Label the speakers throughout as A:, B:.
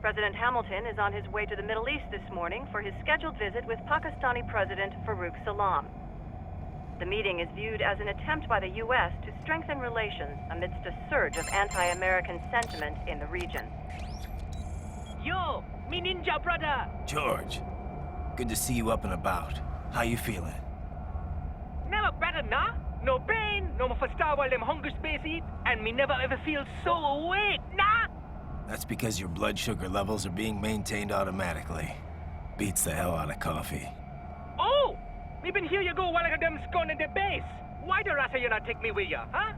A: President Hamilton is on his way to the Middle East this morning for his scheduled visit with Pakistani President Farouk Salam. The meeting is viewed as an attempt by the U.S. to strengthen relations amidst a surge of anti-American sentiment in the region.
B: Yo, me ninja brother!
C: George, good to see you up and about. How you feeling?
B: Never better, nah? No pain, no more for star while them hunger space eat, and me never ever feel so awake, nah?
C: That's because your blood sugar levels are being maintained automatically. Beats the hell out of coffee.
B: Oh! Me been here you go while I got them scone in the base. Why the rasa you not take me with ya, huh?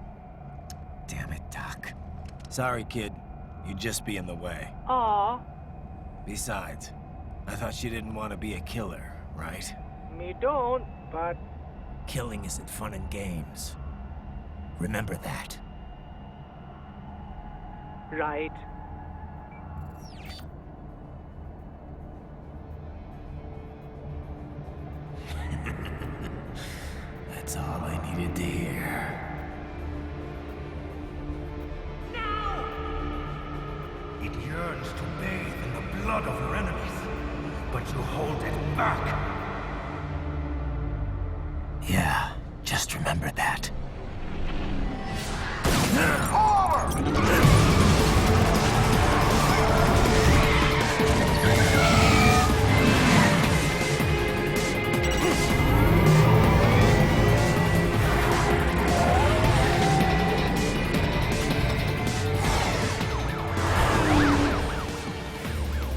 C: Damn it, Doc. Sorry, kid. You'd just be in the way.
B: Aw.
C: Besides, I thought you didn't want to be a killer, right?
B: Me don't, but...
C: Killing isn't fun and games. Remember that.
B: Right.
C: That's all I needed to hear.
B: No!
D: It yearns to bathe in the blood of your enemies, but you hold it back.
C: Yeah, just remember that.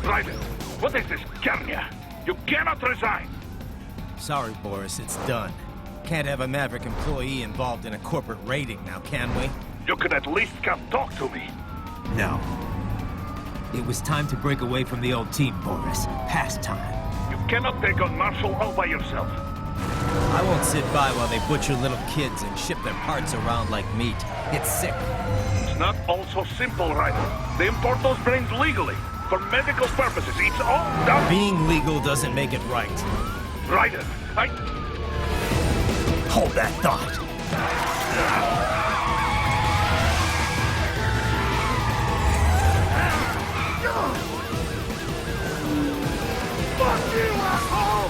D: Raiden, what is this, Garnia? You cannot resign!
C: Sorry, Boris, it's done. Can't have a Maverick employee involved in a corporate raiding now, can we?
D: You could at least come talk to me.
C: No. It was time to break away from the old team, Boris. Past time.
D: You cannot take on Marshall all by yourself.
C: I won't sit by while they butcher little kids and ship their parts around like meat. It's sick.
D: It's not all so simple, Raiden. They import those brains legally. For medical purposes, it's all done.
C: Being legal doesn't make it right.
D: Raiden,
C: Hold that thought.
D: Fuck you, asshole!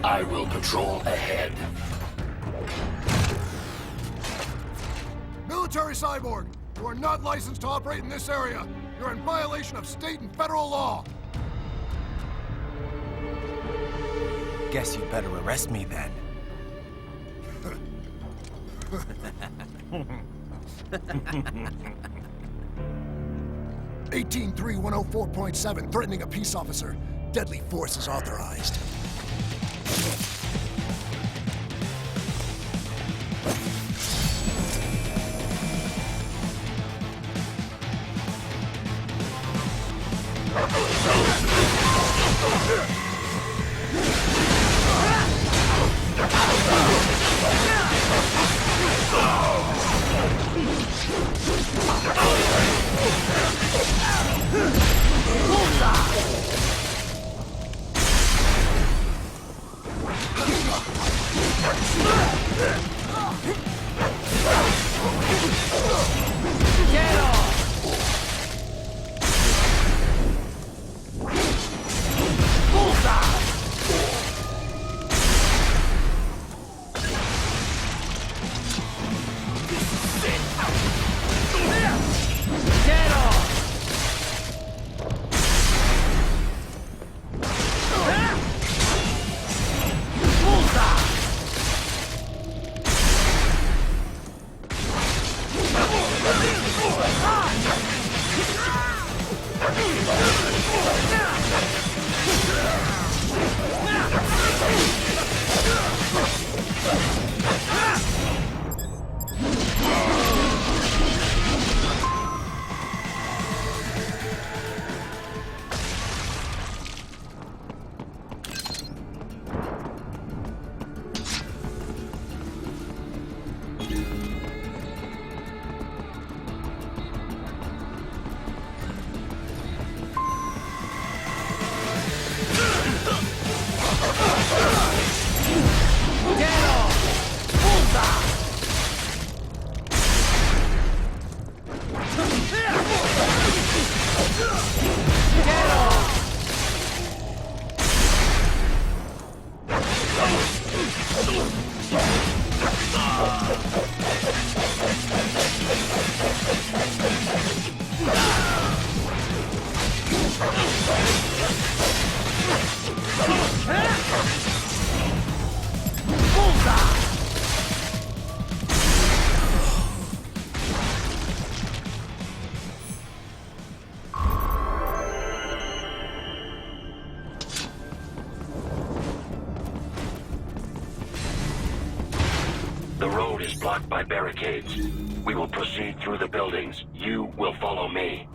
E: I will patrol ahead.
F: Military Cyborg, you are not licensed to operate in this area. You're in violation of state and federal law.
C: Guess you better arrest me then.
F: 18-3-104.7, threatening a peace officer. Deadly force is authorized.
E: The road is blocked by barricades. We will proceed through the buildings. You will follow me.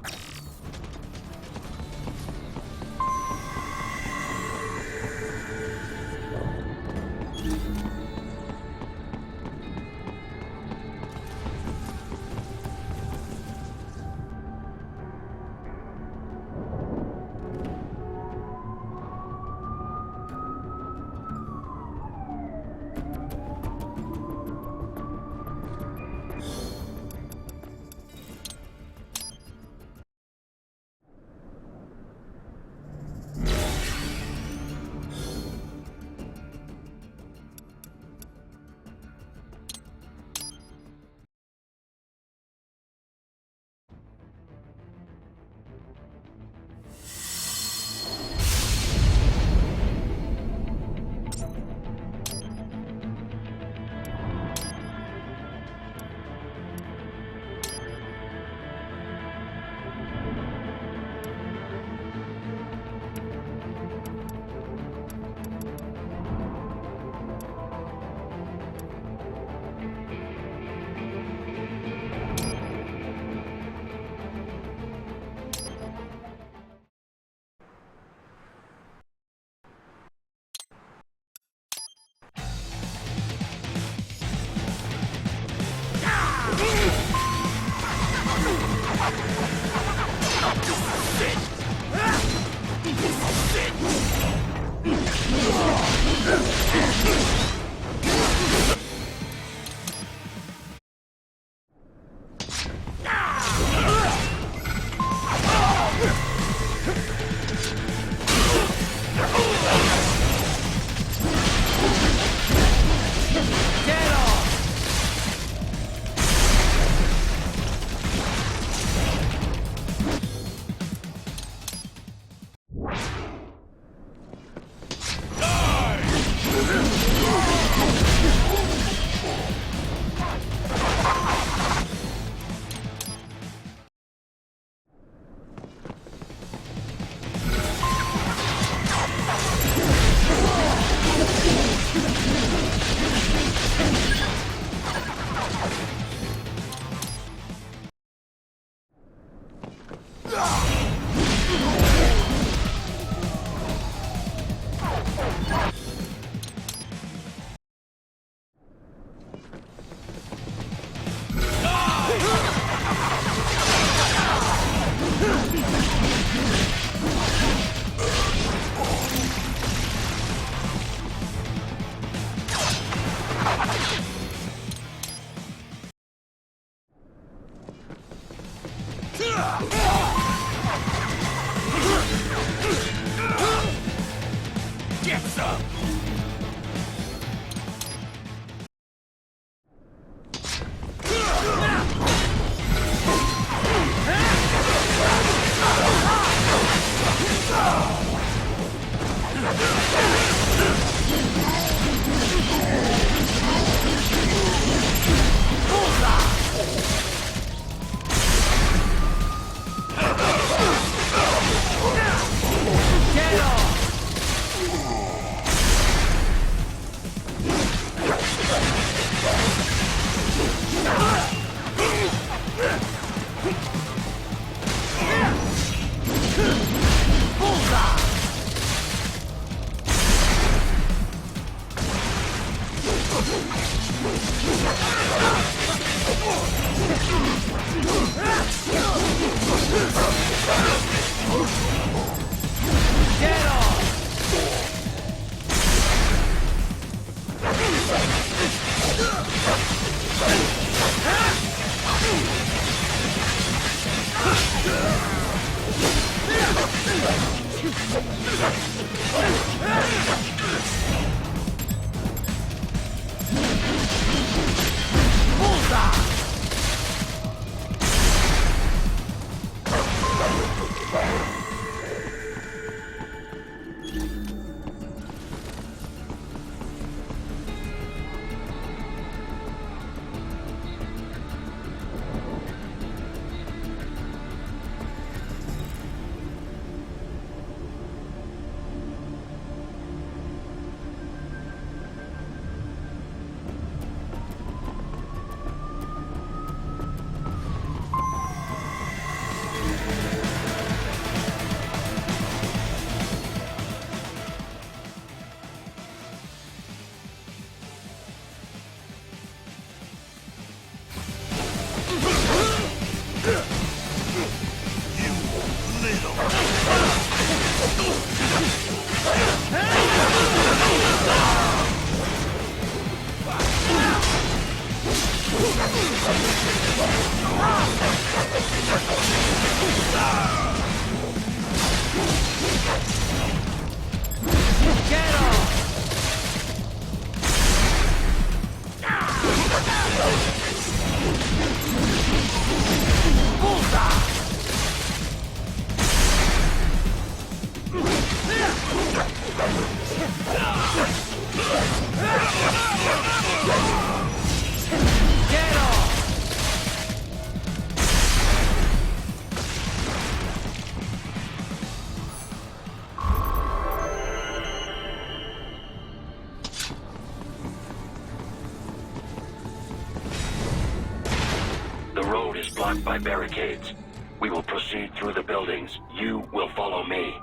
E: blocked by barricades. We will proceed through the buildings. You will follow me.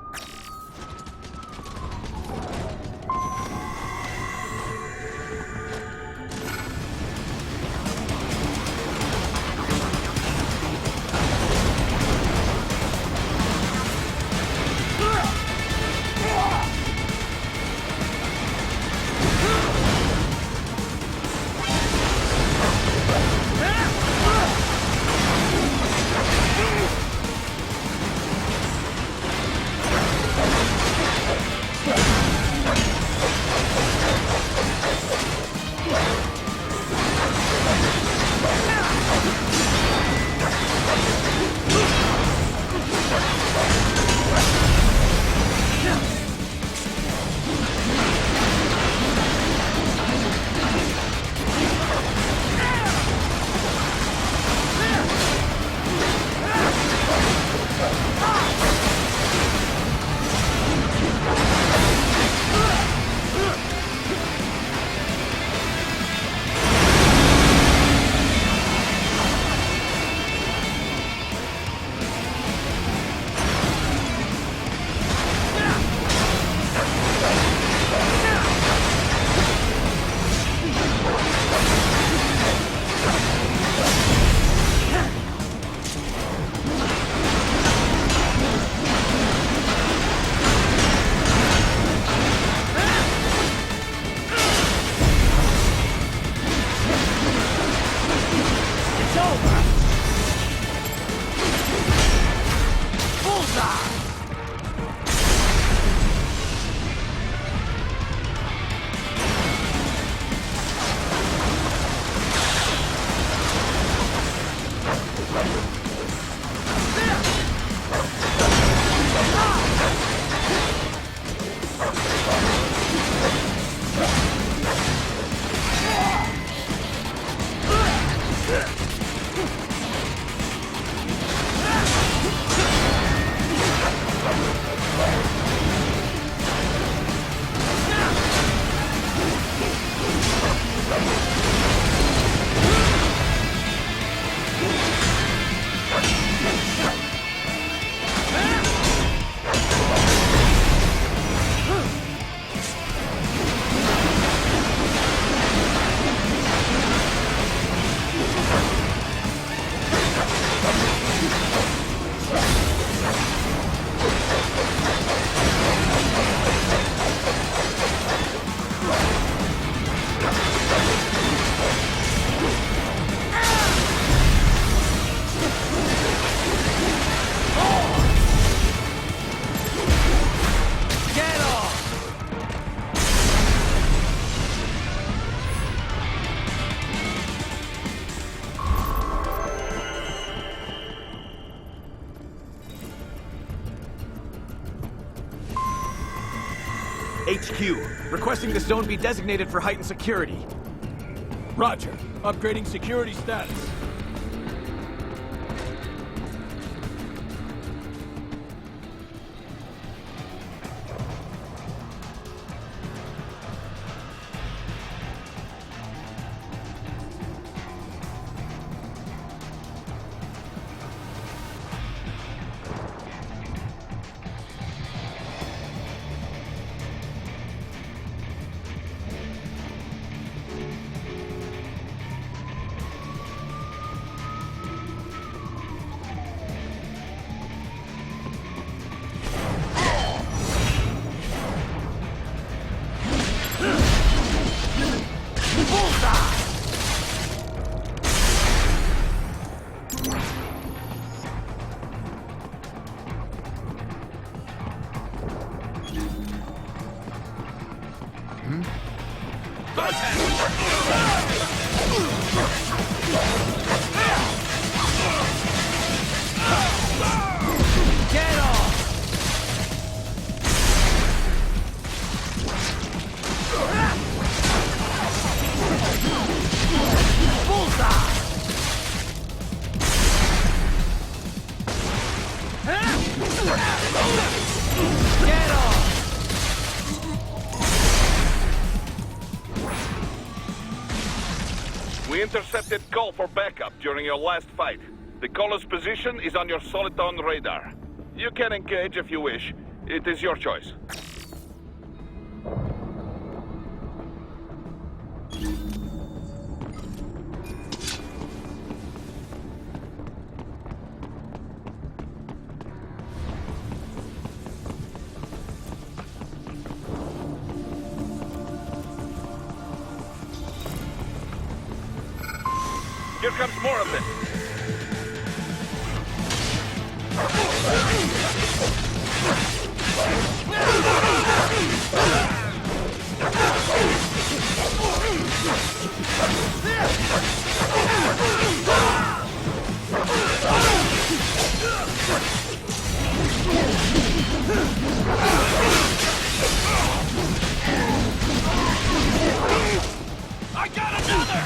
G: HQ, requesting the zone be designated for heightened security.
H: Roger. Upgrading security status.
I: We intercepted call for backup during your last fight. The caller's position is on your Soliton radar. You can engage if you wish. It is your choice. Here comes more of them.
H: I got another!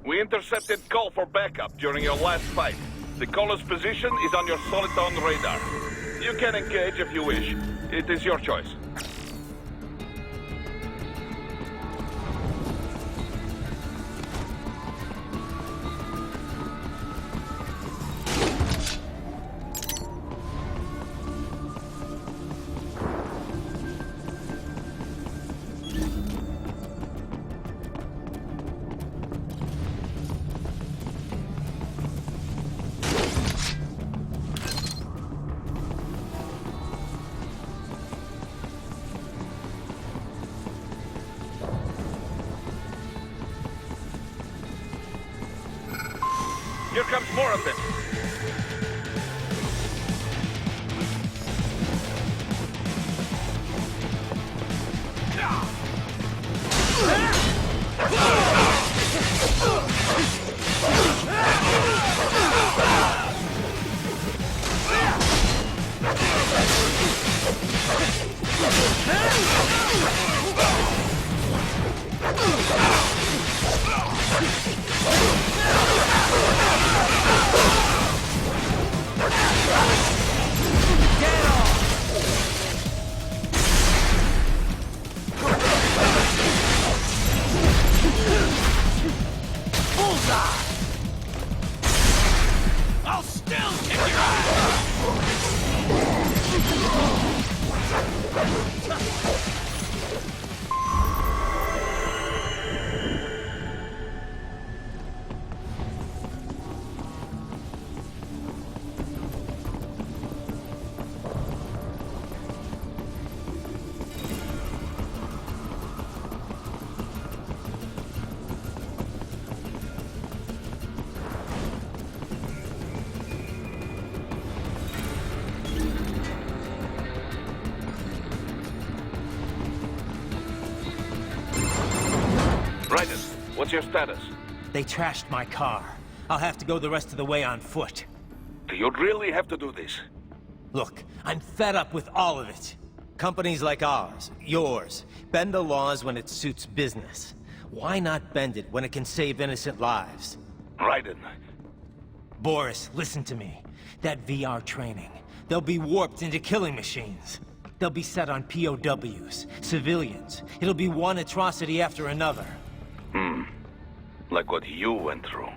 I: We intercepted call for backup during your last fight. The caller's position is on your Soliton radar. You can engage if you wish. It is your choice. Here comes more of them.
H: I'll still kick your ass!
I: Raiden, what's your status?
C: They trashed my car. I'll have to go the rest of the way on foot.
I: Do you really have to do this?
C: Look, I'm fed up with all of it. Companies like ours, yours, bend the laws when it suits business. Why not bend it when it can save innocent lives?
I: Raiden.
C: Boris, listen to me. That VR training, they'll be warped into killing machines. They'll be set on POWs, civilians. It'll be one atrocity after another.
I: Like what you went through.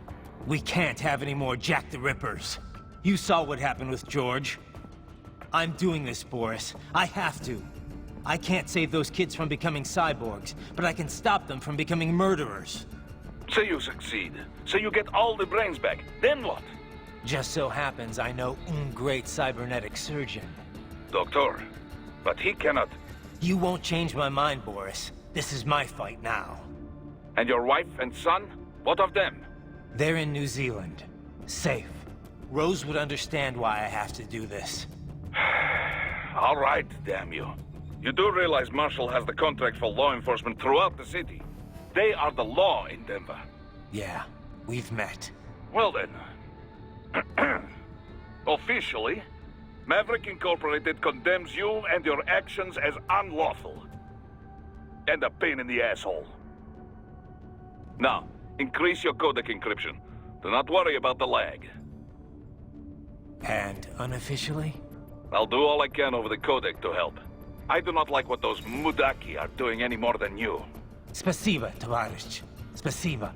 C: We can't have any more Jack the Rippers. You saw what happened with George. I'm doing this, Boris. I have to. I can't save those kids from becoming cyborgs, but I can stop them from becoming murderers.
I: Say you succeed. Say you get all the brains back. Then what?
C: Just so happens I know un great cybernetic surgeon.
I: Doctor. But he cannot.
C: You won't change my mind, Boris. This is my fight now.
I: And your wife and son? What of them?
C: They're in New Zealand. Safe. Rose would understand why I have to do this.
I: All right, damn you. You do realize Marshall has the contract for law enforcement throughout the city. They are the law in Denver.
C: Yeah, we've met.
I: Well then. Officially, Maverick Incorporated condemns you and your actions as unlawful. And a pain in the asshole. Now, increase your codec encryption. Do not worry about the lag.
C: And unofficially?
I: I'll do all I can over the codec to help. I do not like what those Mudaki are doing any more than you.
C: Spasiba, товарищ. Spasiba.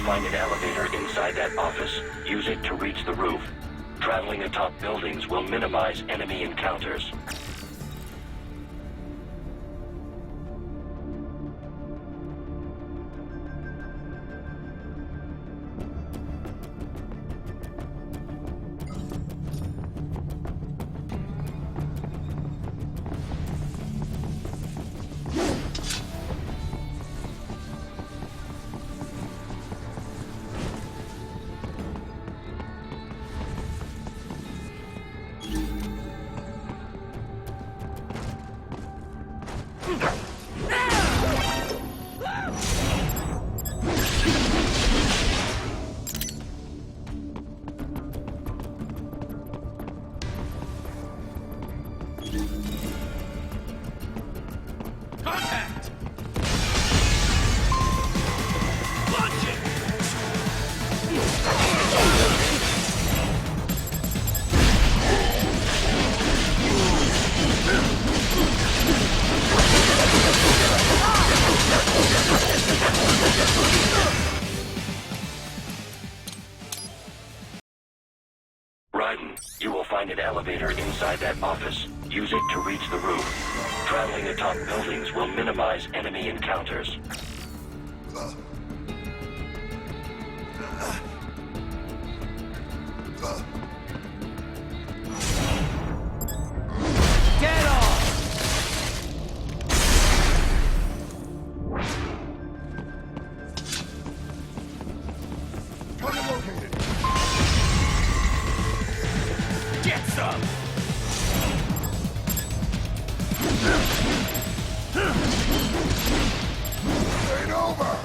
E: Find an elevator inside that office. Use it to reach the roof. Traveling atop buildings will minimize enemy encounters.
H: Contact! Launching!
E: Raiden, you will find an elevator inside that office. Use it to reach the roof. Traveling atop buildings will minimize enemy encounters.
B: Get off!
F: Target located.
H: Get some!
F: Ain't over.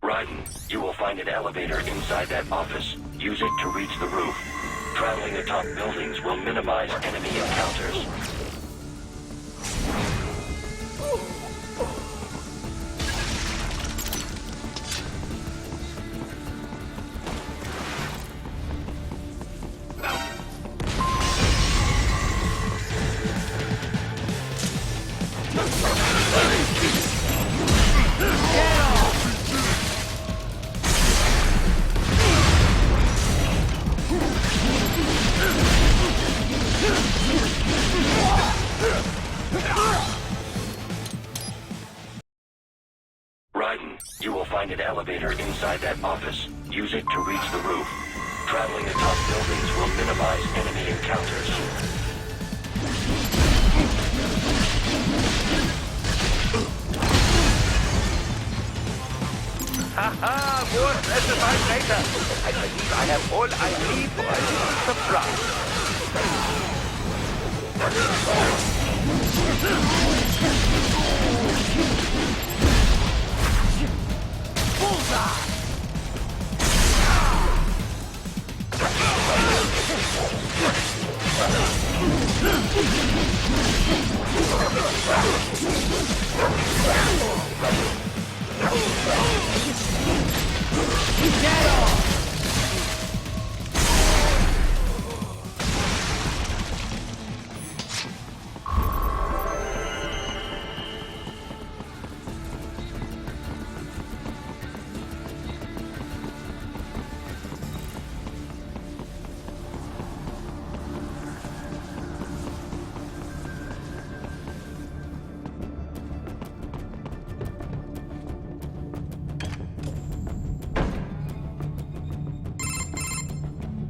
E: Raiden, you will find an elevator inside that office. Use it to reach the roof. Traveling atop buildings will minimize enemy encounters. Raiden, you will find an elevator inside that office. Use it to reach the roof. Traveling atop buildings will minimize enemy encounters.
B: Haha, more specified data. I believe I have all I need for a little surprise.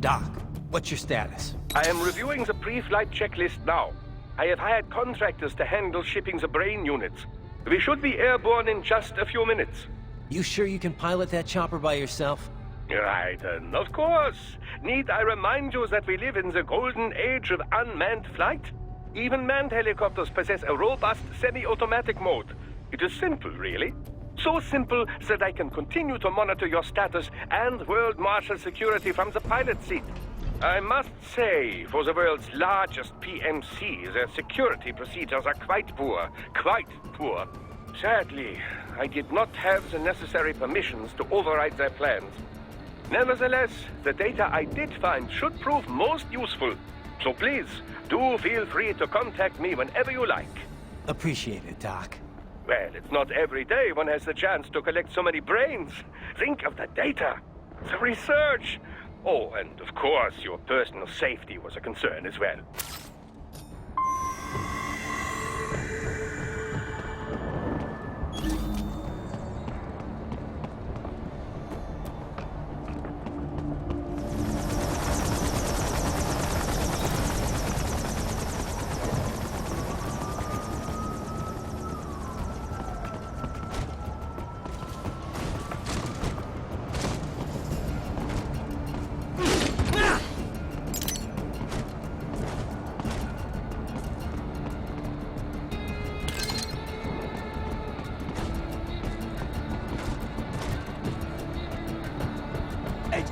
C: Doc, what's your status?
J: I am reviewing the pre-flight checklist now. I have hired contractors to handle shipping the brain units. We should be airborne in just a few minutes.
C: You sure you can pilot that chopper by yourself?
J: Raiden, of course. Need I remind you that we live in the golden age of unmanned flight? Even manned helicopters possess a robust semi-automatic mode. It is simple, really. So simple that I can continue to monitor your status and World Marshal security from the pilot seat. I must say, for the world's largest PMC, their security procedures are quite poor. Quite poor. Sadly, I did not have the necessary permissions to override their plans. Nevertheless, the data I did find should prove most useful. So please, do feel free to contact me whenever you like.
C: Appreciate it, Doc.
J: Well, it's not every day one has the chance to collect so many brains. Think of the data, the research. Oh, and of course, your personal safety was a concern as well.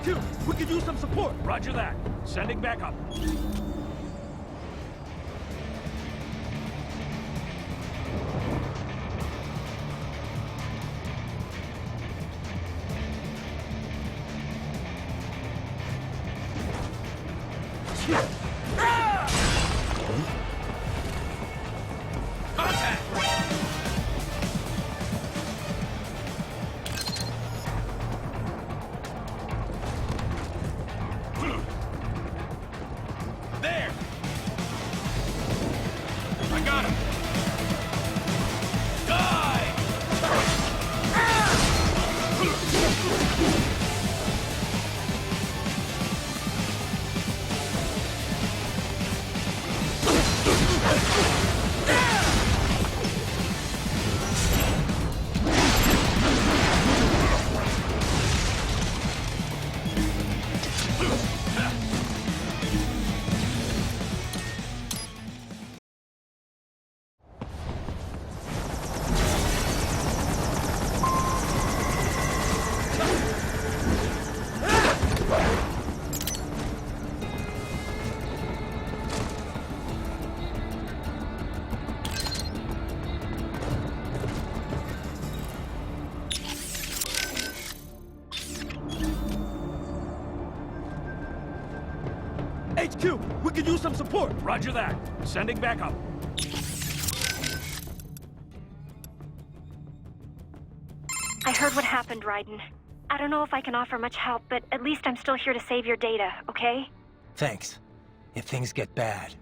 H: HQ, we could use some support. Roger that. Sending backup. There! I got him! Die! HQ, we could use some support. Roger that. Sending backup.
K: I heard what happened, Raiden. I don't know if I can offer much help, but at least I'm still here to save your data, okay?
C: Thanks. If things get bad,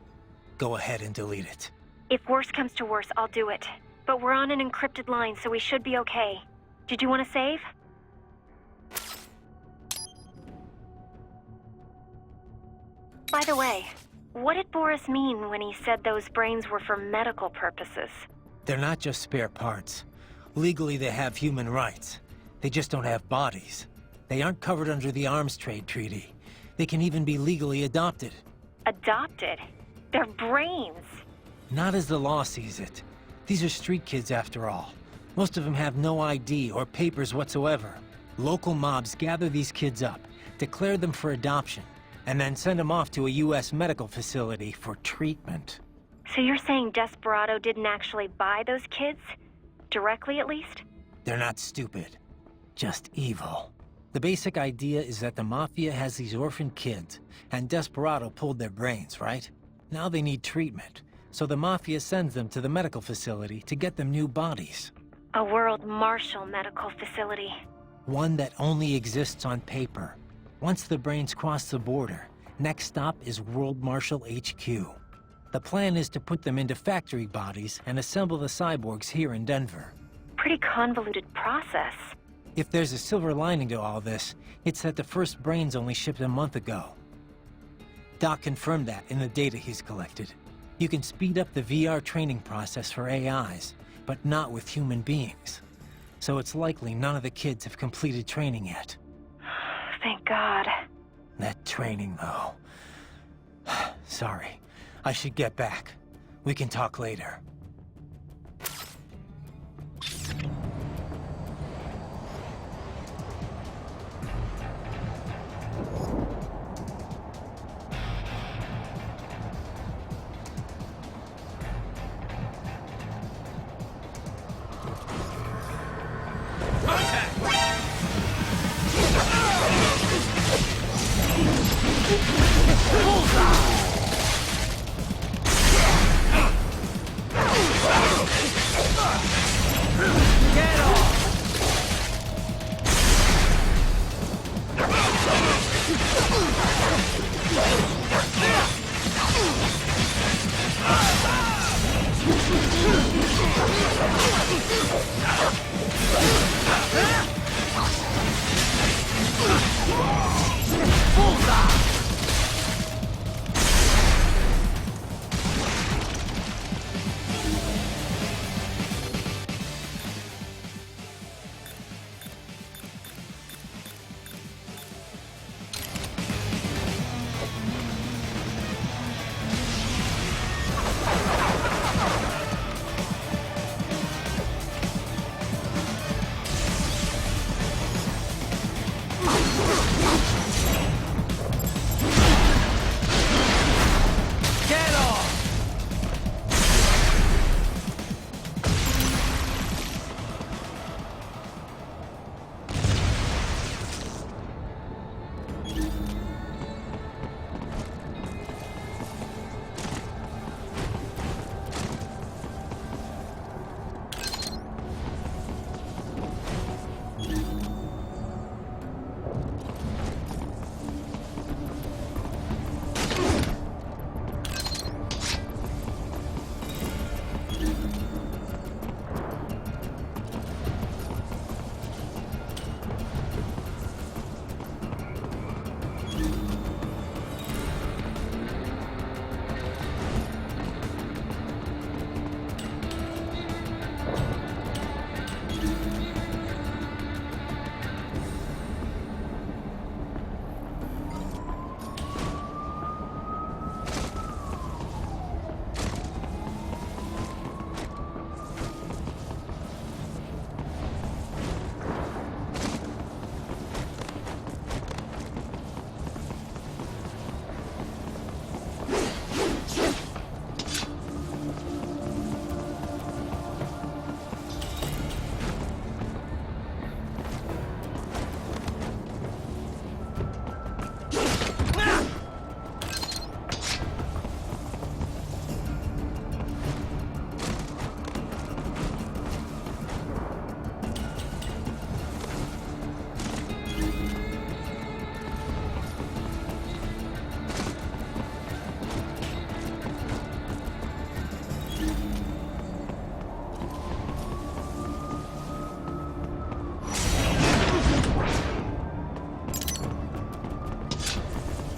C: go ahead and delete it.
K: If worse comes to worse, I'll do it. But we're on an encrypted line, so we should be okay. Did you want to save? By the way, what did Boris mean when he said those brains were for medical purposes?
C: They're not just spare parts. Legally, they have human rights. They just don't have bodies. They aren't covered under the Arms Trade Treaty. They can even be legally adopted.
K: Adopted? They're brains!
C: Not as the law sees it. These are street kids after all. Most of them have no ID or papers whatsoever. Local mobs gather these kids up, declare them for adoption, and then send them off to a U.S. medical facility for treatment.
K: So you're saying Desperado didn't actually buy those kids? Directly, at least?
C: They're not stupid. Just evil. The basic idea is that the Mafia has these orphaned kids, and Desperado pulled their brains, right? Now they need treatment, so the Mafia sends them to the medical facility to get them new bodies.
K: A World Marshal medical facility.
C: One that only exists on paper. Once the brains cross the border, next stop is World Marshal HQ. The plan is to put them into factory bodies and assemble the cyborgs here in Denver.
K: Pretty convoluted process.
C: If there's a silver lining to all this, it's that the first brains only shipped a month ago. Doc confirmed that in the data he's collected. You can speed up the VR training process for AIs, but not with human beings. So it's likely none of the kids have completed training yet.
K: Thank God.
C: That training, though. Sorry. I should get back. We can talk later.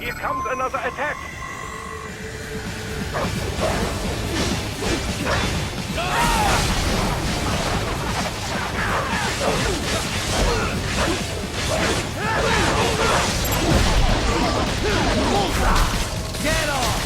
J: Here comes another attack.
C: Get off!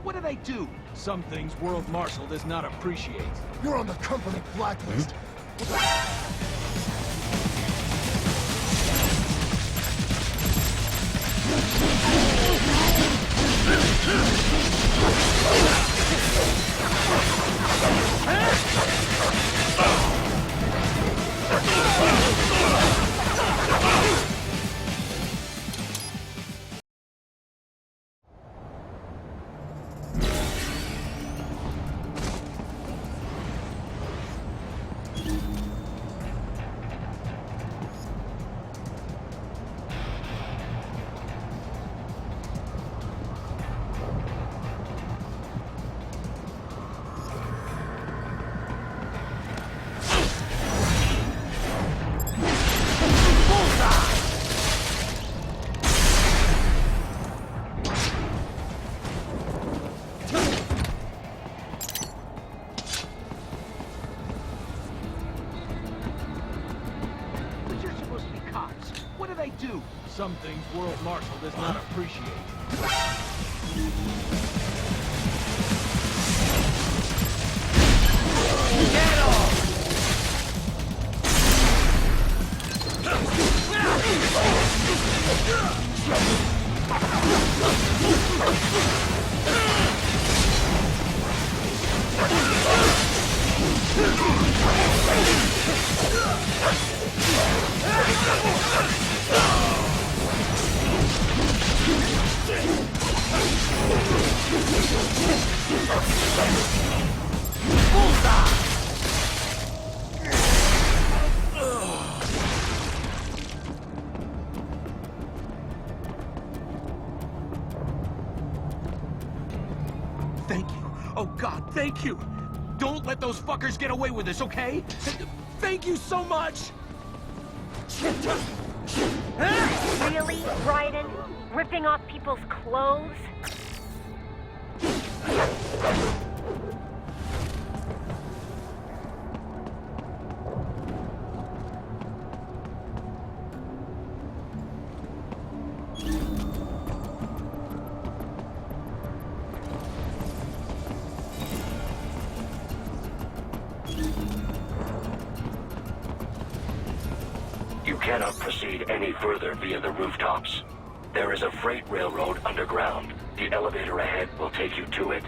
H: What do they do? Some things World Marshal does not appreciate.
F: You're on the company blacklist.
H: Some things World Marshal does not appreciate.
C: Get off!
H: Thank you. Oh God, thank you. Don't let those fuckers get away with this, okay? Thank you so much!
K: Really, Raiden? Ripping off people's clothes?
E: You cannot proceed any further via the rooftops. There is a freight railroad underground. The elevator ahead will take you to it.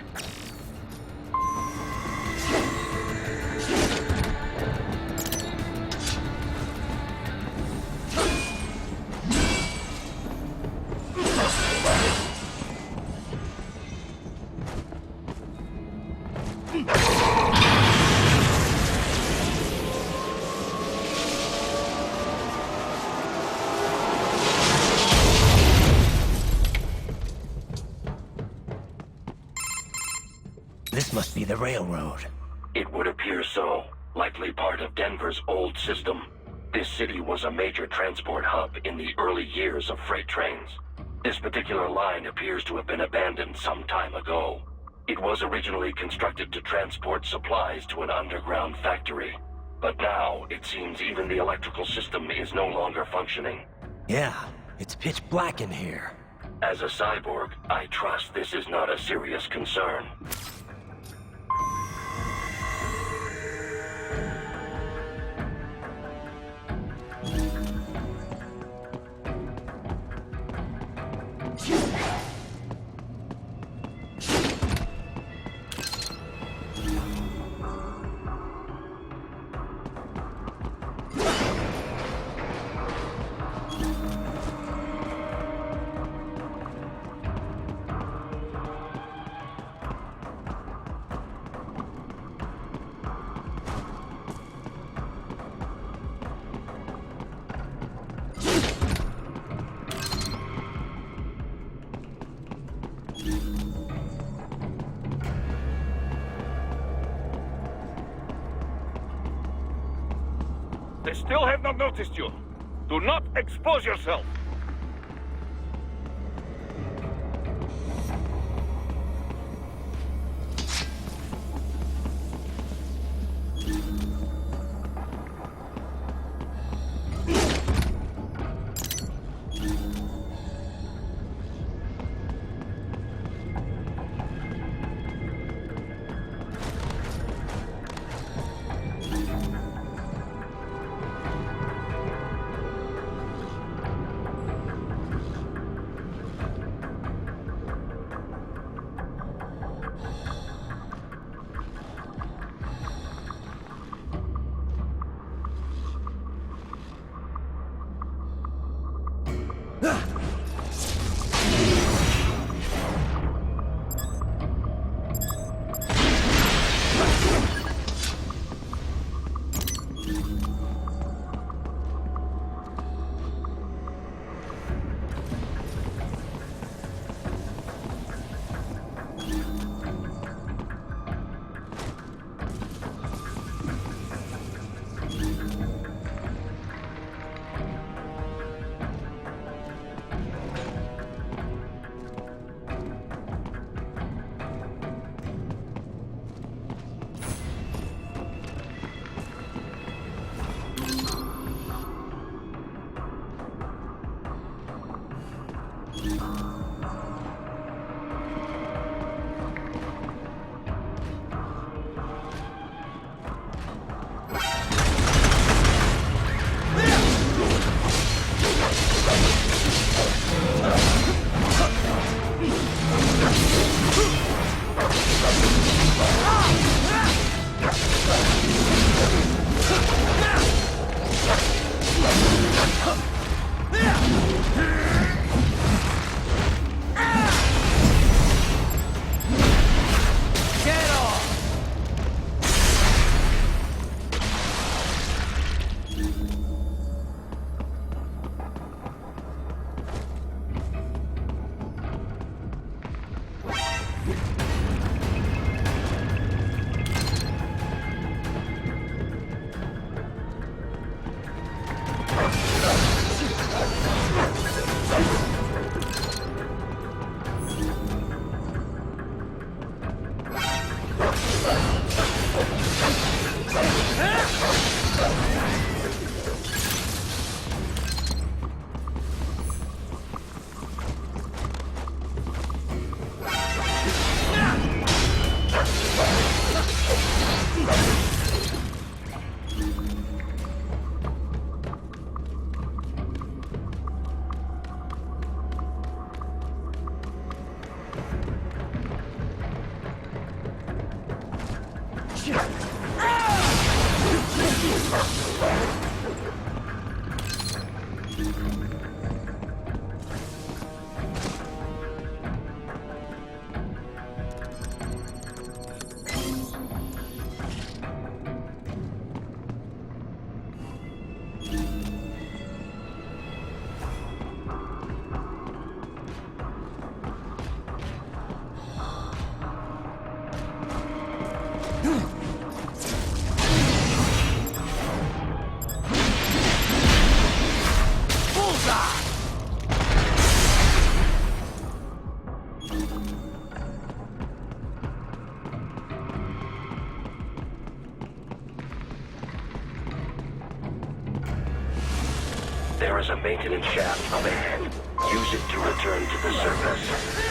C: This must be the railroad.
E: It would appear so. Likely part of Denver's old system. This city was a major transport hub in the early years of freight trains. This particular line appears to have been abandoned some time ago. It was originally constructed to transport supplies to an underground factory. But now, it seems even the electrical system is no longer functioning.
C: Yeah, it's pitch black in here.
E: As a cyborg, I trust this is not a serious concern.
I: They still have not noticed you. Do not expose yourself.
E: There is a maintenance shaft up ahead. Use it to return to the surface.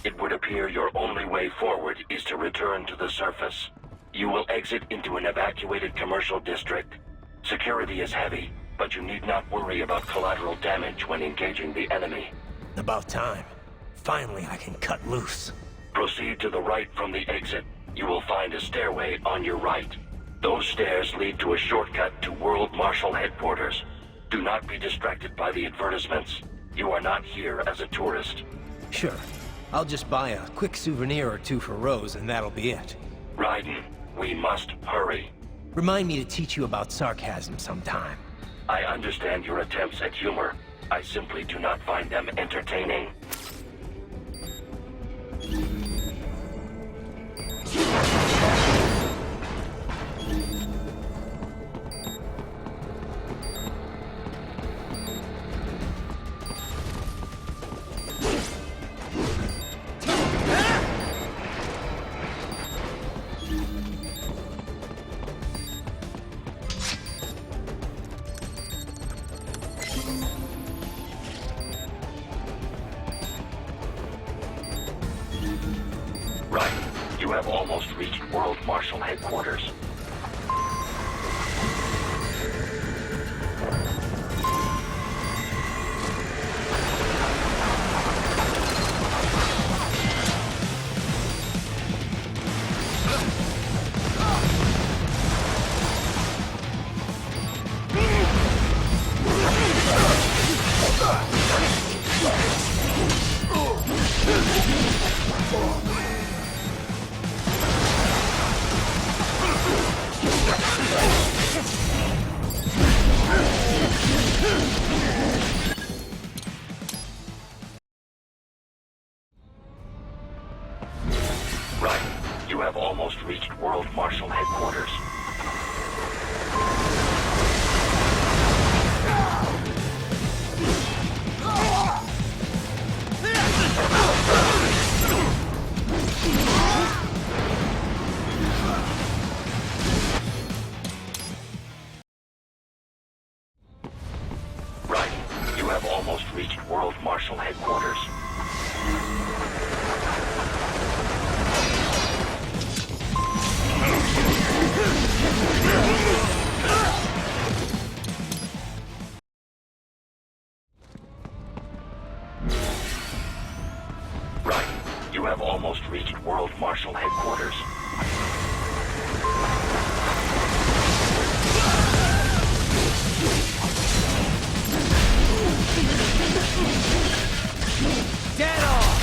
E: It would appear your only way forward is to return to the surface. You will exit into an evacuated commercial district. Security is heavy, but you need not worry about collateral damage when engaging the enemy.
C: About time. Finally, I can cut loose.
E: Proceed to the right from the exit. You will find a stairway on your right. Those stairs lead to a shortcut to World Marshal Headquarters. Do not be distracted by the advertisements. You are not here as a tourist.
C: Sure. I'll just buy a quick souvenir or two for Rose, and that'll be it.
E: Raiden, we must hurry.
C: Remind me to teach you about sarcasm sometime.
E: I understand your attempts at humor. I simply do not find them entertaining. Right. You have almost reached World Marshal Headquarters. Right. You have almost reached World Marshal Headquarters. Right. You have almost reached World Marshal Headquarters. Right. You have almost reached World Marshal Headquarters.
C: Get off!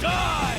H: Die!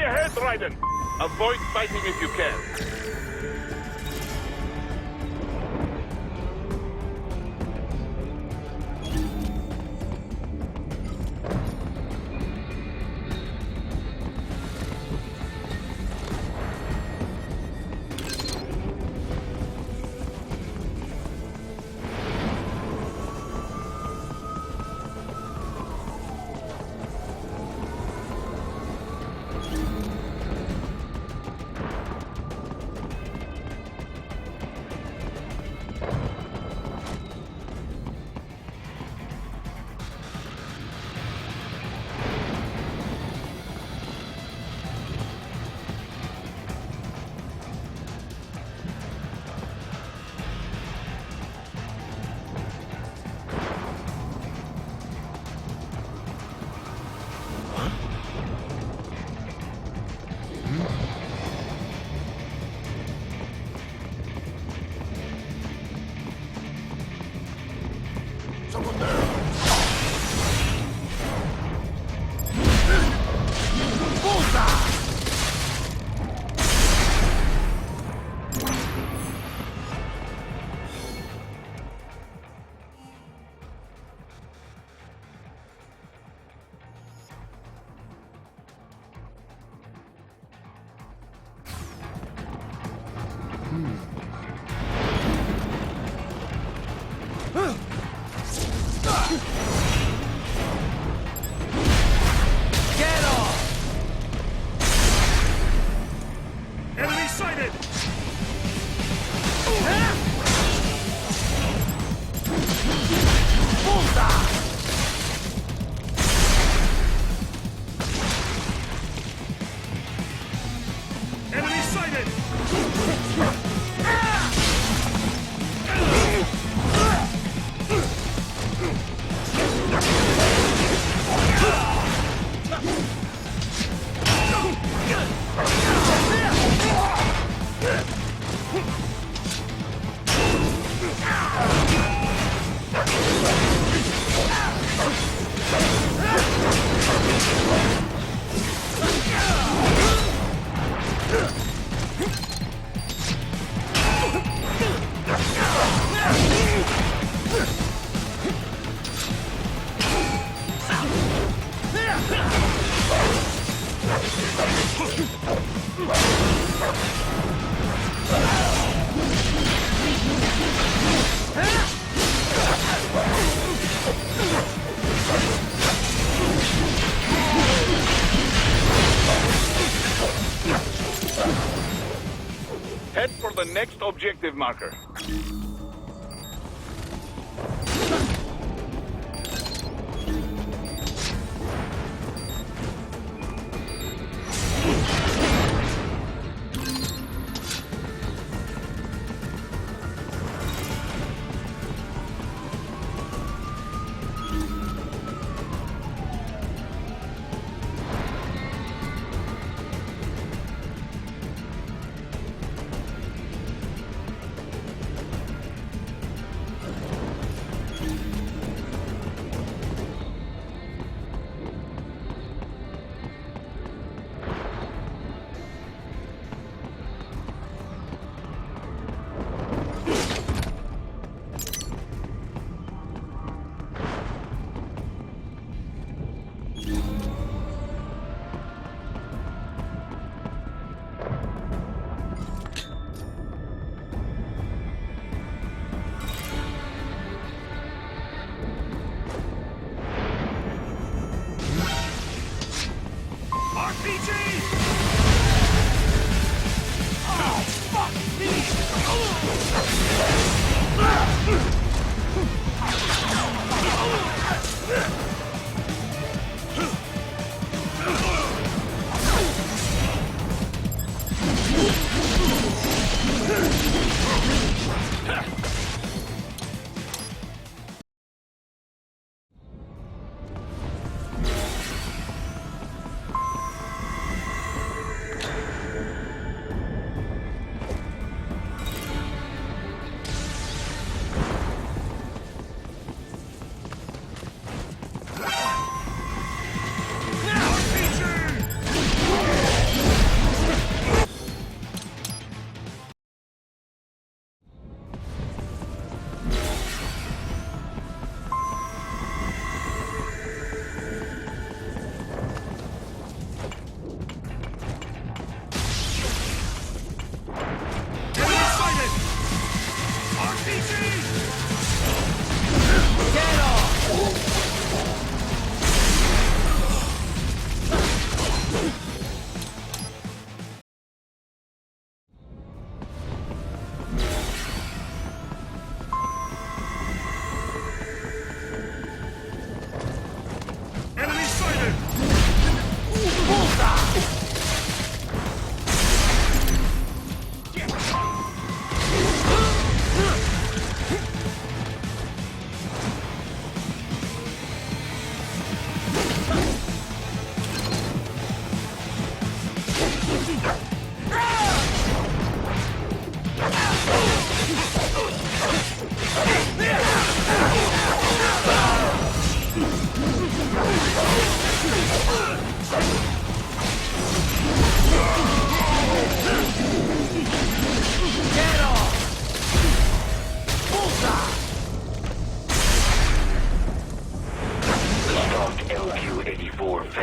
I: ahead, Raiden. Avoid fighting if you can.
F: Someone there! Bullseye!
H: Get off!
F: Enemy sighted! Bullseye! Enemy sighted!
I: Head for the next objective marker.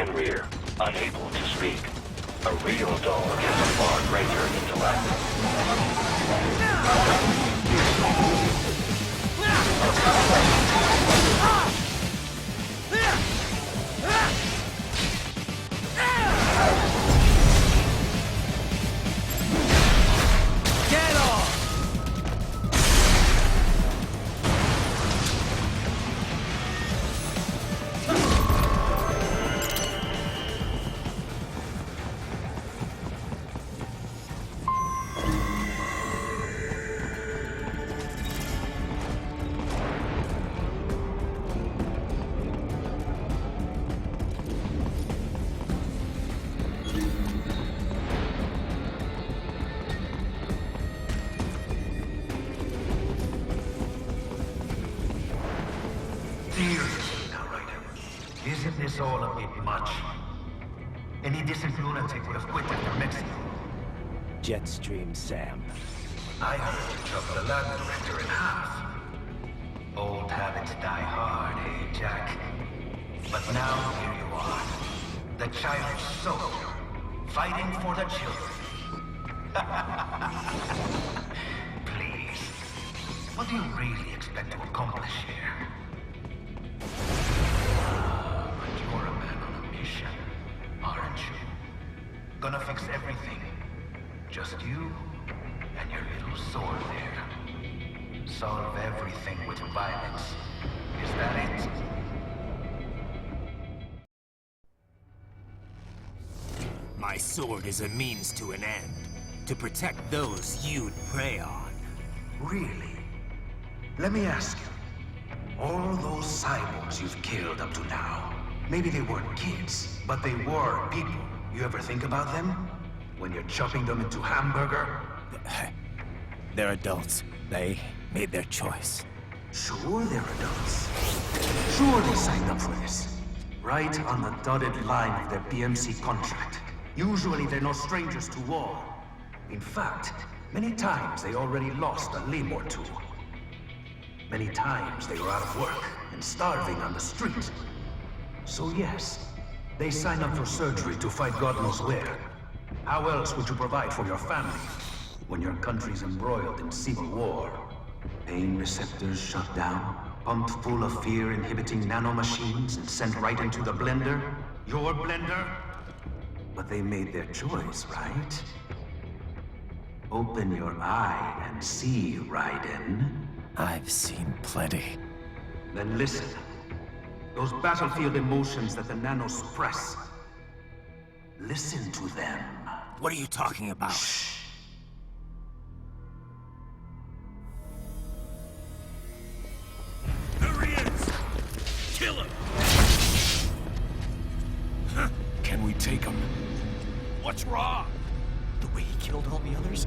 E: and rear, unable to speak. A real dog has a far greater intellect.
C: Get off!
D: Seriously now, Ryder. Isn't this all a bit much? Any decent lunatic would have quit after Mexico.
C: Jetstream Sam.
D: I heard you chopped the lab director in half. Old habits die hard, eh, Jack? But now here you are. The child's soul. Fighting for the children. Please. What do you really expect to accomplish here? But you're a man on a mission, aren't you? Gonna fix everything. Just you and your little sword there. Solve everything with violence. Is that it?
C: My sword is a means to an end. To protect those you'd prey on.
D: Really? Let me ask you. All those cyborgs you've killed up to now, maybe they weren't kids, but they were people. You ever think about them? When you're chopping them into hamburger?
C: They're adults. They made their choice.
D: Sure they're adults. Sure they signed up for this. Right on the dotted line of their BMC contract. Usually they're no strangers to war. In fact, many times they already lost a limb or two. Many times they were out of work and starving on the street. So yes, they sign up for surgery to fight God knows where. How else would you provide for your family when your country's embroiled in civil war? Pain receptors shut down, pumped full of fear-inhibiting nanomachines and sent right into the blender? Your blender? But they made their choice, right? Open your eye and see, Raiden.
C: I've seen plenty.
D: Then listen. Those battlefield emotions that the nanos suppress. Listen to them.
C: What are you talking about?
D: Shh.
H: There he is! Kill him! Can we take him? What's wrong? The way he killed all the others?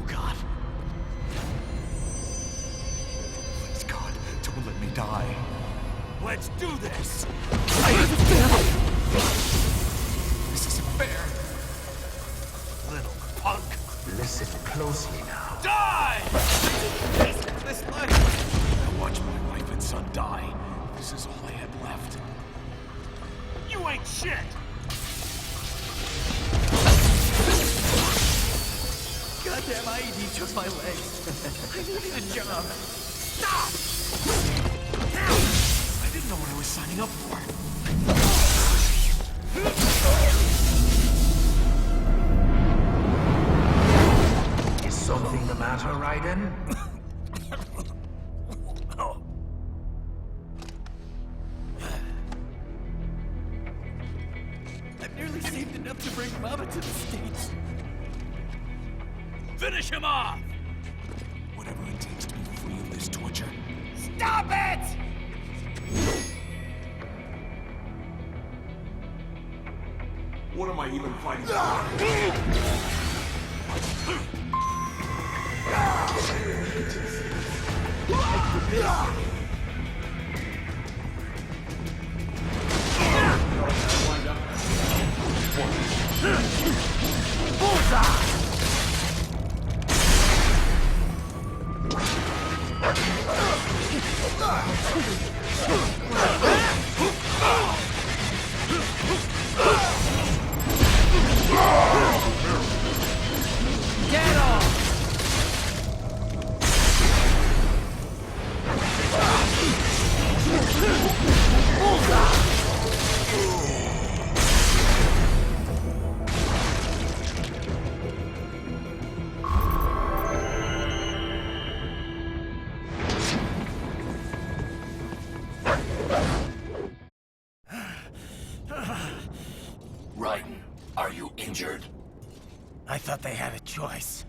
H: Oh, God. Please, God, don't let me die. Let's do this! I have a family! This isn't fair. Little punk.
D: Listen closely now.
H: Die! This life. I watched my wife and son die. This is all I had left. You ain't shit! Goddamn IED took my legs. I needed a job. Stop! I didn't know what I was signing up for.
D: Is something the matter, Raiden?
H: I've nearly saved enough to bring Mama to the States. Finish him off! Whatever it takes to be free of this torture. Stop it! What am I even fighting for?
C: I thought they had a choice.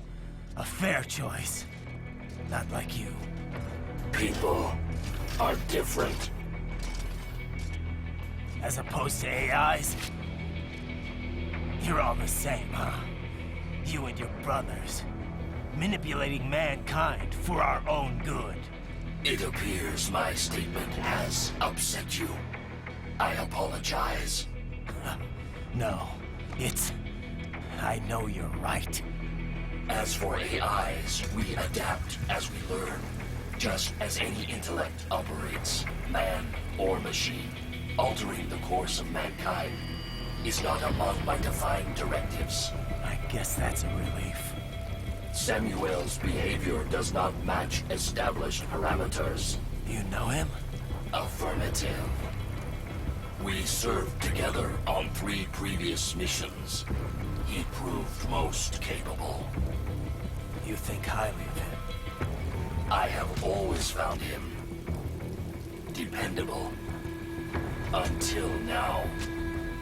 C: A fair choice. Not like you.
E: People are different.
C: As opposed to AIs? You're all the same, huh? You and your brothers. Manipulating mankind for our own good.
E: It appears my statement has upset you. I apologize.
C: No, I know you're right.
E: As for AIs, we adapt as we learn. Just as any intellect operates, man or machine. Altering the course of mankind is not among my defined directives.
C: I guess that's a relief.
E: Samuel's behavior does not match established parameters.
C: You know him?
E: Affirmative. We served together on 3 previous missions. He proved most capable.
C: You think highly of him?
E: I have always found him dependable. Until now.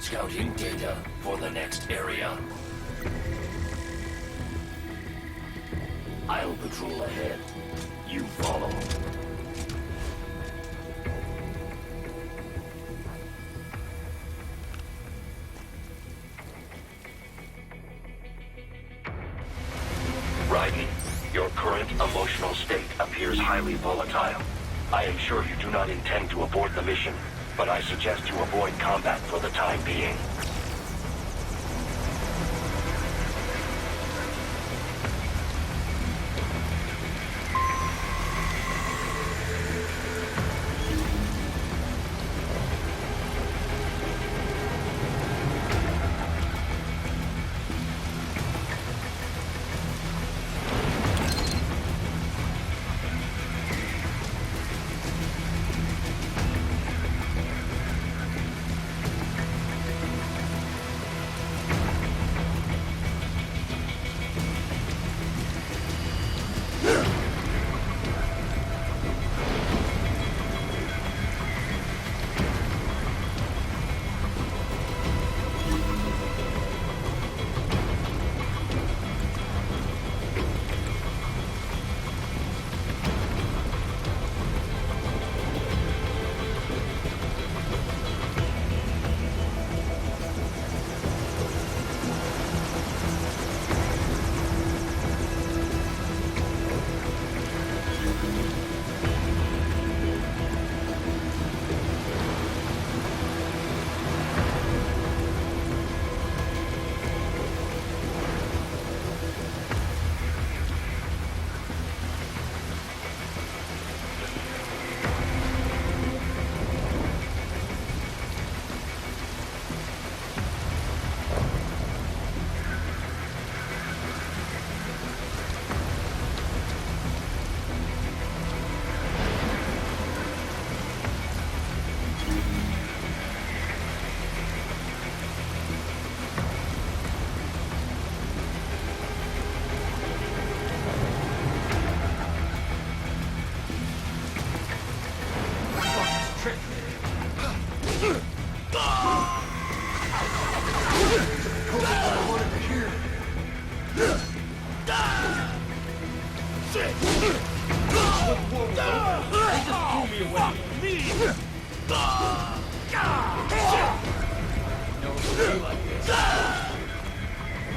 E: Scouting data for the next area. I'll patrol ahead. You follow. Raiden, your current emotional state appears highly volatile. I am sure you do not intend to abort the mission, but I suggest you avoid combat for the time being.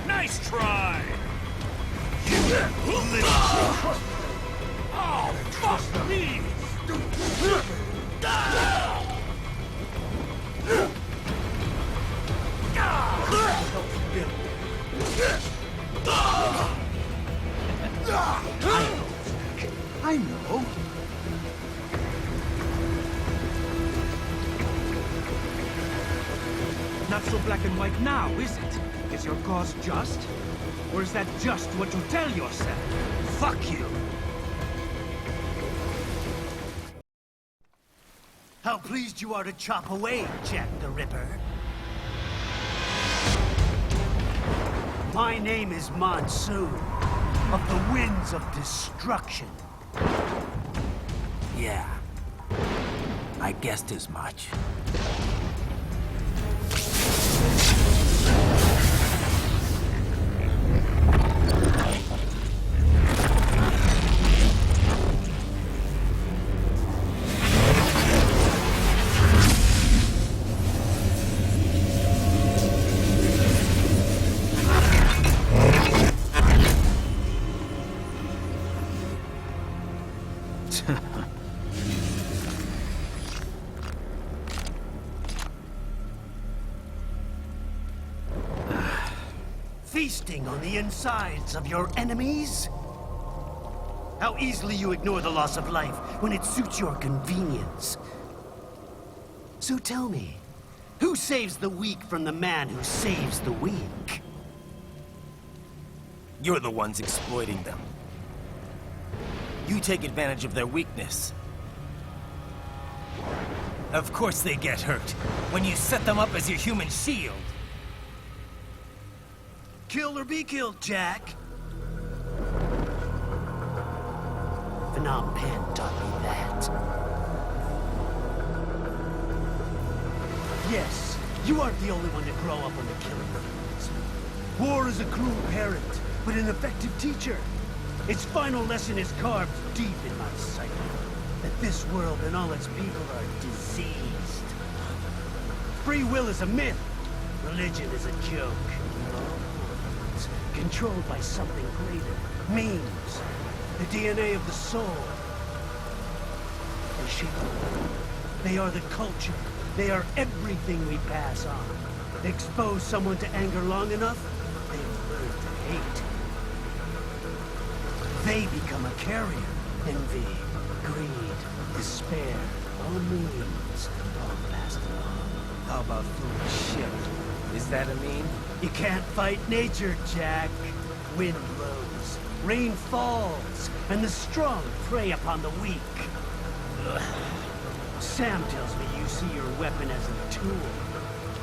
H: Nice try! Oh, fuck me!
D: I know.
L: Not so black and white now, is it? Is your cause just? Or is that just what you tell yourself? Fuck you!
C: How pleased you are to chop away, Jack the Ripper. My name is Monsoon, of the Winds of Destruction. Yeah, I guessed as much.
M: feasting on the insides of your enemies? How easily you ignore the loss of life when it suits your convenience. So tell me, who saves the weak from the man who saves the weak?
C: You're the ones exploiting them. You take advantage of their weakness. Of course they get hurt when you set them up as your human shield.
M: Kill or be killed, Jack. Phnom Penh taught me that. Yes, you aren't the only one to grow up on the killing fields. War is a cruel parent, but an effective teacher. Its final lesson is carved deep in my psyche. That this world and all its people are diseased. Free will is a myth. Religion is a joke. It's controlled by something greater. Memes. The DNA of the soul. They shape the world. They are the culture. They are everything we pass on. Expose someone to anger long enough, they will learn to hate. They become a carrier. Envy, greed, despair, all memes, all passed along.
C: How about foolish shit? Is that a meme?
M: You can't fight nature, Jack. Wind blows, rain falls, and the strong prey upon the weak. Ugh. Sam tells me you see your weapon as a tool.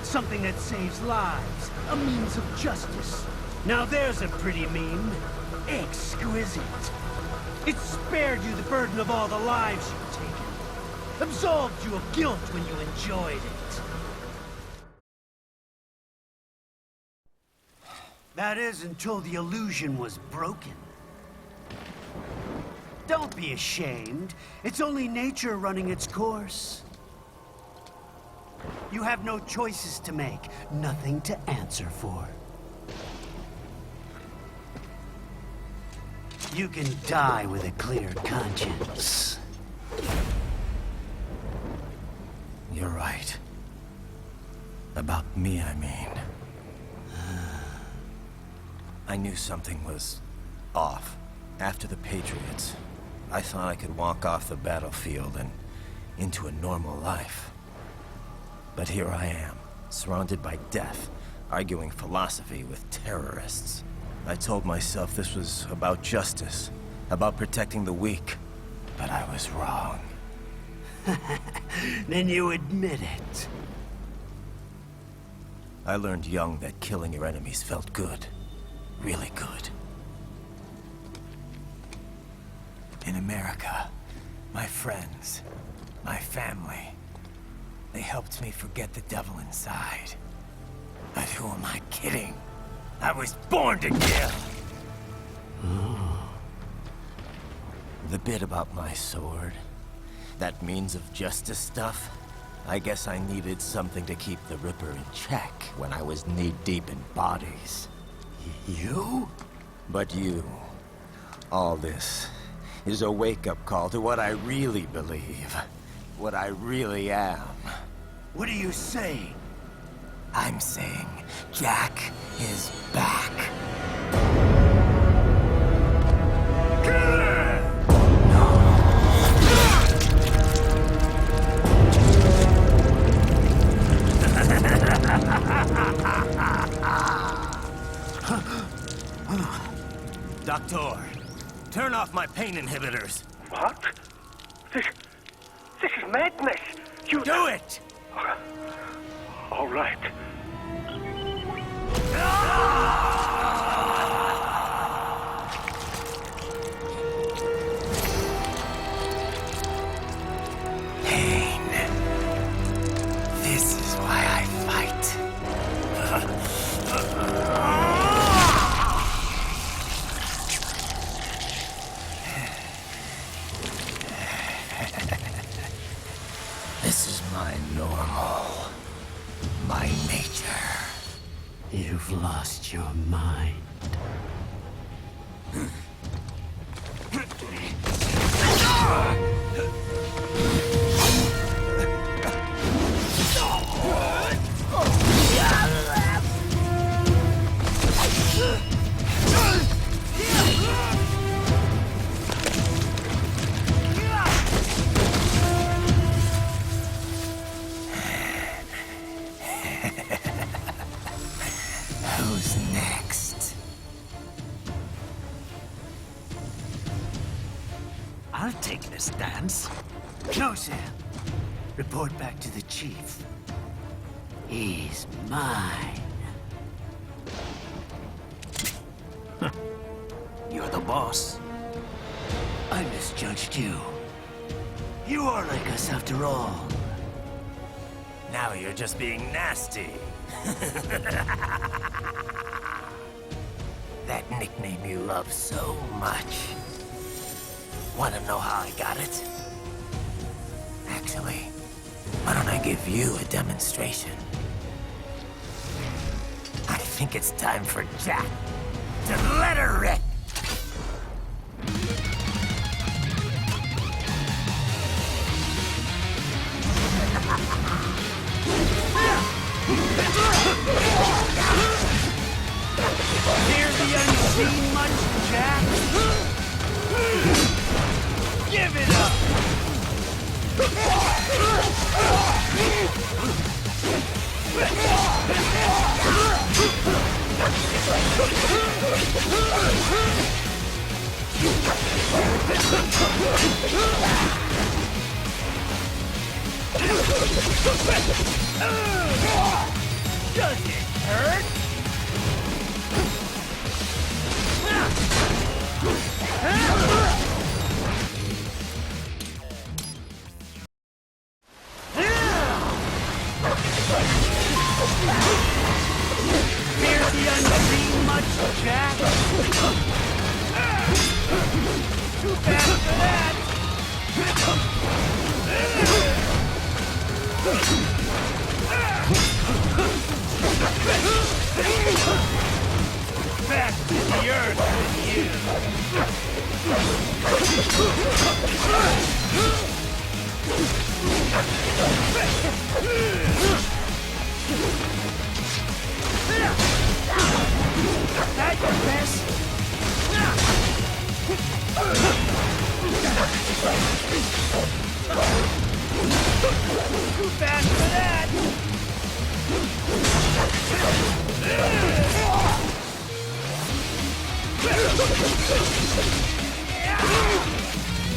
M: Something that saves lives, a means of justice. Now there's a pretty meme. Exquisite. It spared you the burden of all the lives you've taken. Absolved you of guilt when you enjoyed it. That is until the illusion was broken. Don't be ashamed. It's only nature running its course. You have no choices to make, nothing to answer for. You can die with a clear conscience.
C: You're right. About me, I mean. I knew something was off. After the Patriots, I thought I could walk off the battlefield and into a normal life. But here I am, surrounded by death, arguing philosophy with terrorists. I told myself this was about justice, about protecting the weak, but I was wrong.
M: Then you admit it.
C: I learned young that killing your enemies felt good. Really good. In America, my friends, my family, they helped me forget the devil inside. But who am I kidding? I was born to kill! The bit about my sword, that means of justice stuff, I guess I needed something to keep the Ripper in check when I was knee-deep in bodies.
M: You?
C: But you, all this, is a wake-up call to what I really believe. What I really am.
M: What are you saying?
C: I'm saying Jack is back. Doctor, turn off my pain inhibitors.
J: What? This is madness. You
C: do it!
J: All right.
C: Pain. This is why I fight. This is my normal. My nature.
M: You've lost your mind. Sam. Report back to the chief. He's mine. You're the boss. I misjudged you. You are like us after all.
C: Now you're just being nasty. That nickname you love so much. Want to know how I got it? Actually, why don't I give you a demonstration? I think it's time for Jack to let her rip.
M: Fear the unseen much, Jack? Give it up! Does it hurt? Fear the unseen much, Jack? Too fast for that! Back to the earth with you! That your best? Too fast for that!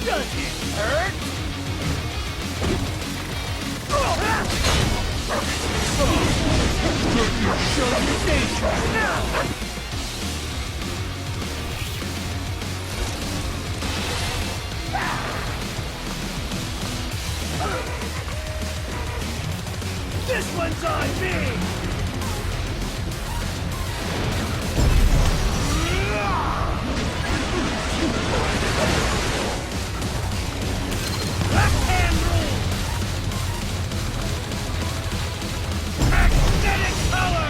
M: Does it hurt? Show your nature now! This one's on me! Backhand rule! Magnetic power!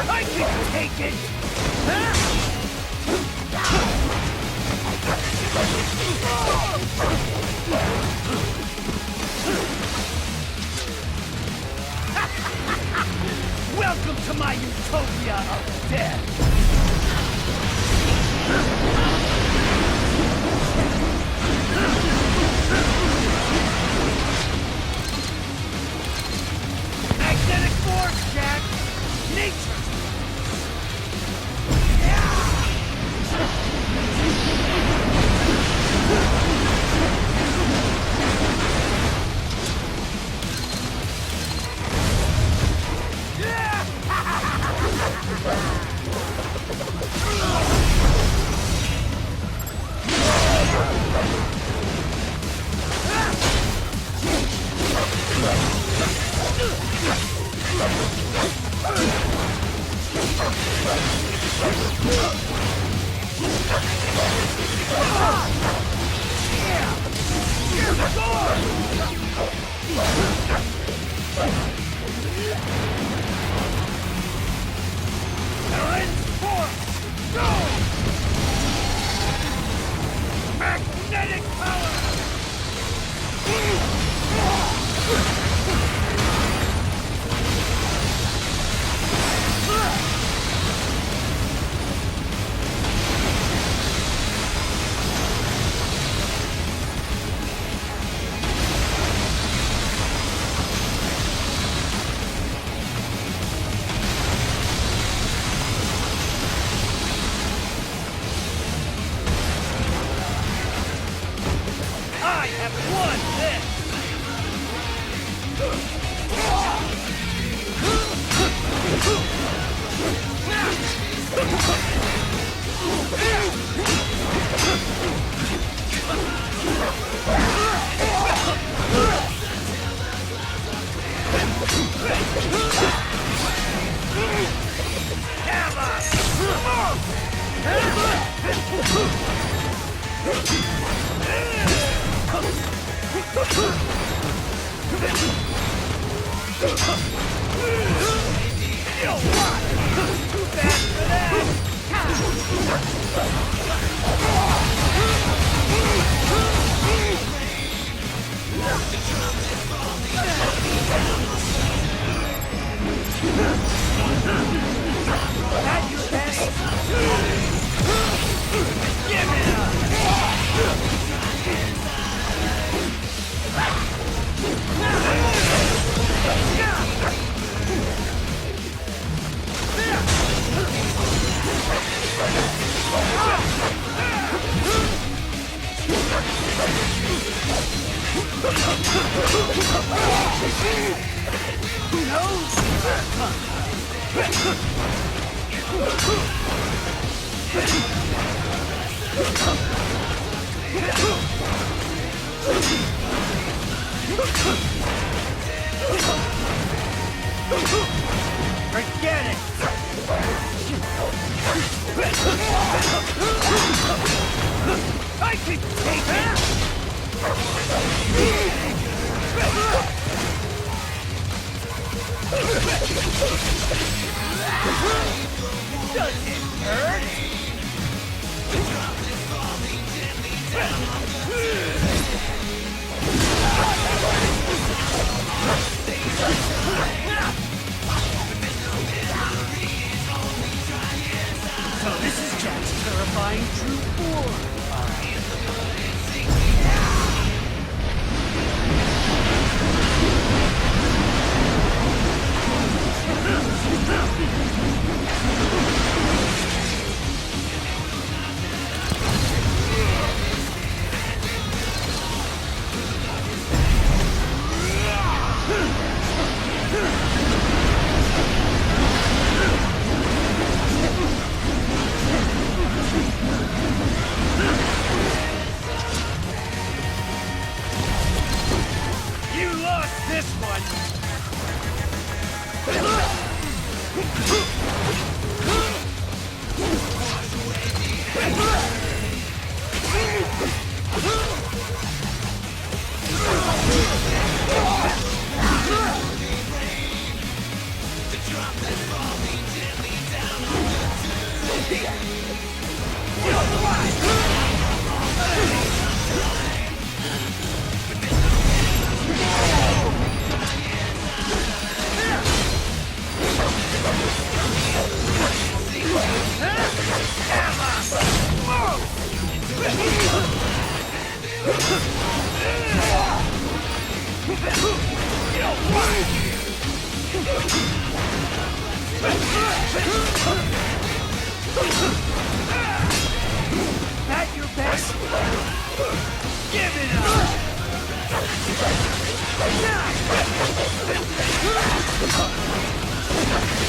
M: I can take it! Welcome to my utopia of death! Magnetic force, Jack! Nature! Yeah!
L: Kinetic power! I have won this! Forget it! I can take it! Does it hurt? So this is Jack's terrifying true form. You lost this one! That your best? Give it up!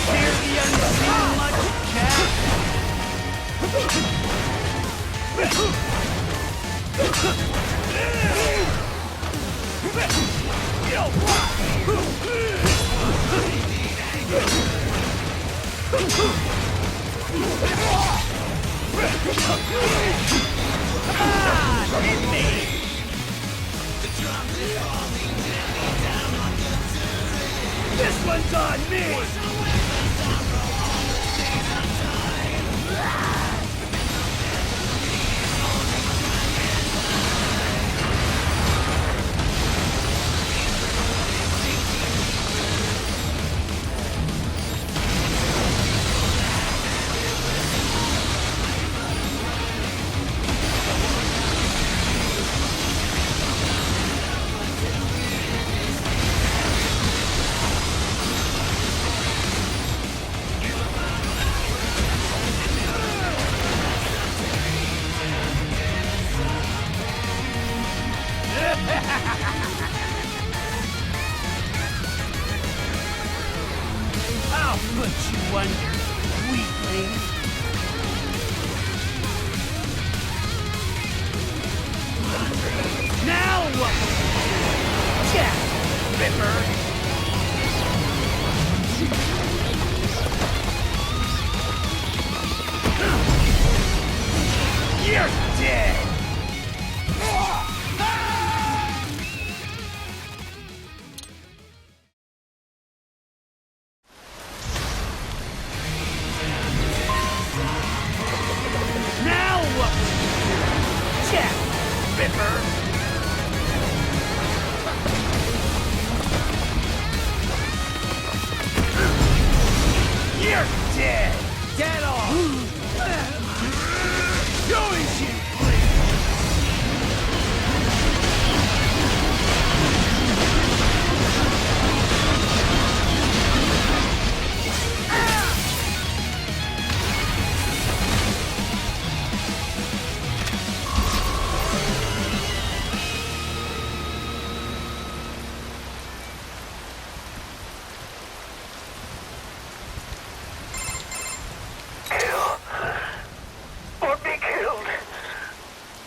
L: Fear the unseen much, Jack? This one's on me!
M: dead! Now what? Jack Ripper! You're dead! Get off! Go as you please!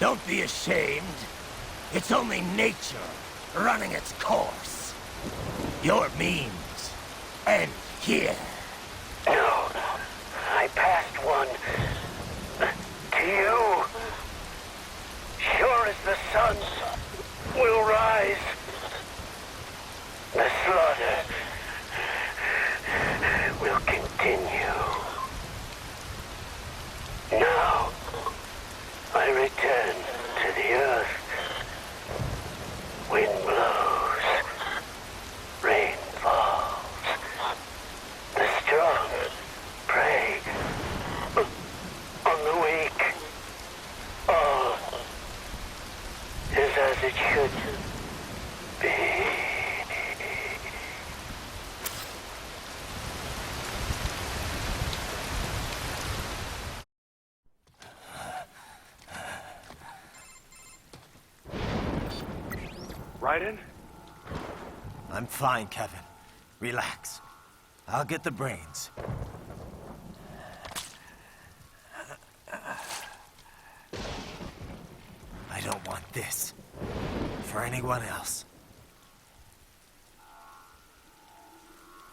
C: Don't be ashamed. It's only nature running its course. Your means end here.
M: No, I passed one to you. Sure as the sun will rise, the slaughter will continue. Now, I return to the earth. Wind blows, rain falls. The strong prey on the weak. All is as it should be.
J: Raiden?
C: I'm fine, Kevin. Relax. I'll get the brains. I don't want this for anyone else.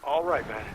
J: All right, man.